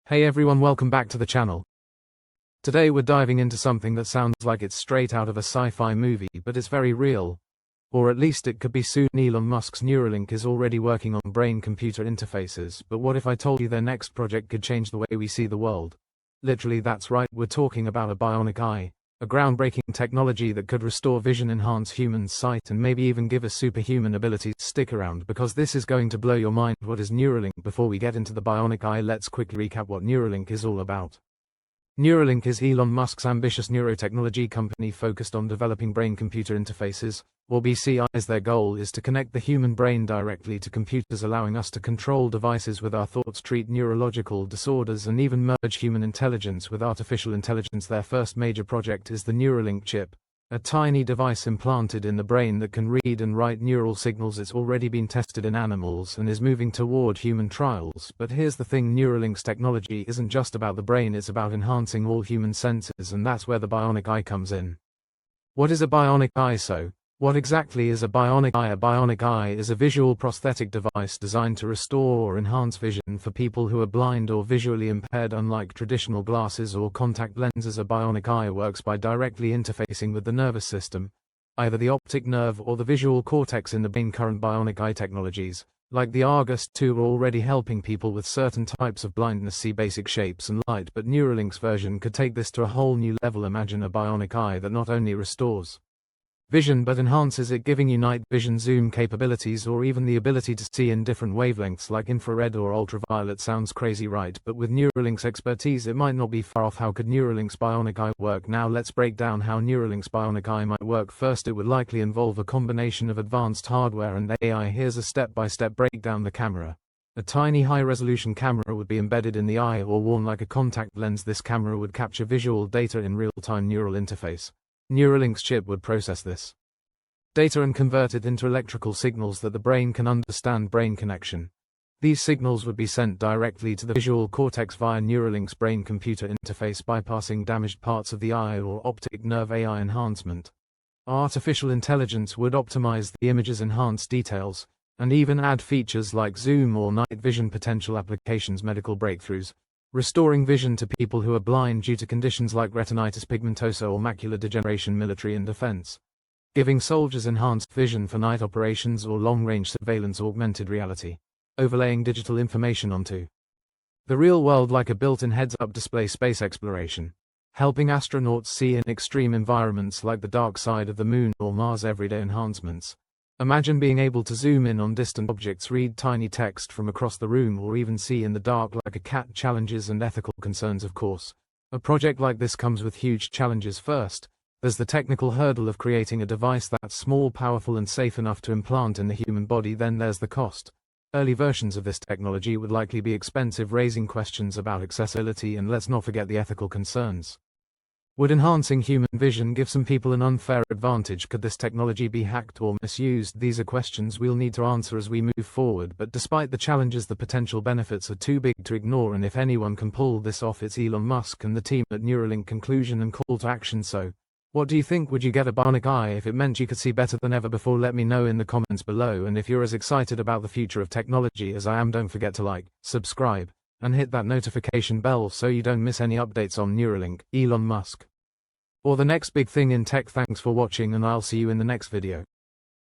Hey everyone, welcome back to the channel. Today we're diving into something that sounds like it's straight out of a sci-fi movie, but it's very real. Or at least it could be soon. Elon Musk's Neuralink is already working on brain-computer interfaces, but what if I told you their next project could change the way we see the world? Literally, that's right, we're talking about a bionic eye. A groundbreaking technology that could restore vision, enhance human sight, and maybe even give us superhuman abilities. Stick around because this is going to blow your mind. What is Neuralink? Before we get into the bionic eye, let's quickly recap what Neuralink is all about. Neuralink is Elon Musk's ambitious neurotechnology company focused on developing brain-computer interfaces, or BCIs. Their goal is to connect the human brain directly to computers, allowing us to control devices with our thoughts, treat neurological disorders, and even merge human intelligence with artificial intelligence. Their first major project is the Neuralink chip, a tiny device implanted in the brain that can read and write neural signals. It's already been tested in animals and is moving toward human trials. But here's the thing, Neuralink's technology isn't just about the brain, it's about enhancing all human senses, and that's where the bionic eye comes in. What is a bionic eye? What exactly is a bionic eye? A bionic eye is a visual prosthetic device designed to restore or enhance vision for people who are blind or visually impaired. Unlike traditional glasses or contact lenses, a bionic eye works by directly interfacing with the nervous system, either the optic nerve or the visual cortex in the brain. Current bionic eye technologies, like the Augmented 2, are already helping people with certain types of blindness see basic shapes and light, but Neuralink's version could take this to a whole new level. Imagine a bionic eye that not only restores vision but enhances it, giving you night vision, zoom capabilities, or even the ability to see in different wavelengths like infrared or ultraviolet. Sounds crazy, right? But with Neuralink's expertise, it might not be far off. How could Neuralink's bionic eye work? Now let's break down how Neuralink's bionic eye might work. First, it would likely involve a combination of advanced hardware and AI. Here's a step-by-step breakdown. The camera. A tiny high-resolution camera would be embedded in the eye or worn like a contact lens. This camera would capture visual data in real-time neural interface. Neuralink's chip would process this data and convert it into electrical signals that the brain can understand. Brain connection. These signals would be sent directly to the visual cortex via Neuralink's brain-computer interface, bypassing damaged parts of the eye or optic nerve. AI enhancement. Artificial intelligence would optimize the images, enhance details, and even add features like zoom or night vision. Potential applications. Medical breakthroughs. Restoring vision to people who are blind due to conditions like retinitis pigmentosa or macular degeneration. Military and defense. Giving soldiers enhanced vision for night operations or long-range surveillance. Augmented reality. Overlaying digital information onto the real world like a built-in heads-up display. Space exploration. Helping astronauts see in extreme environments like the dark side of the moon or Mars. Everyday enhancements. Imagine being able to zoom in on distant objects, read tiny text from across the room, or even see in the dark like a cat. Challenges and ethical concerns. Of course, a project like this comes with huge challenges. First, there's the technical hurdle of creating a device that's small, powerful, and safe enough to implant in the human body. Then there's the cost. Early versions of this technology would likely be expensive, raising questions about accessibility, and let's not forget the ethical concerns. Would enhancing human vision give some people an unfair advantage? Could this technology be hacked or misused? These are questions we'll need to answer as we move forward, but despite the challenges, the potential benefits are too big to ignore, and if anyone can pull this off, it's Elon Musk and the team at Neuralink. Conclusion and call to action. So, what do you think? Would you get a bionic eye if it meant you could see better than ever before? Let me know in the comments below, and if you're as excited about the future of technology as I am, don't forget to like, subscribe, and hit that notification bell so you don't miss any updates on Neuralink, Elon Musk, or the next big thing in tech. Thanks for watching, and I'll see you in the next video.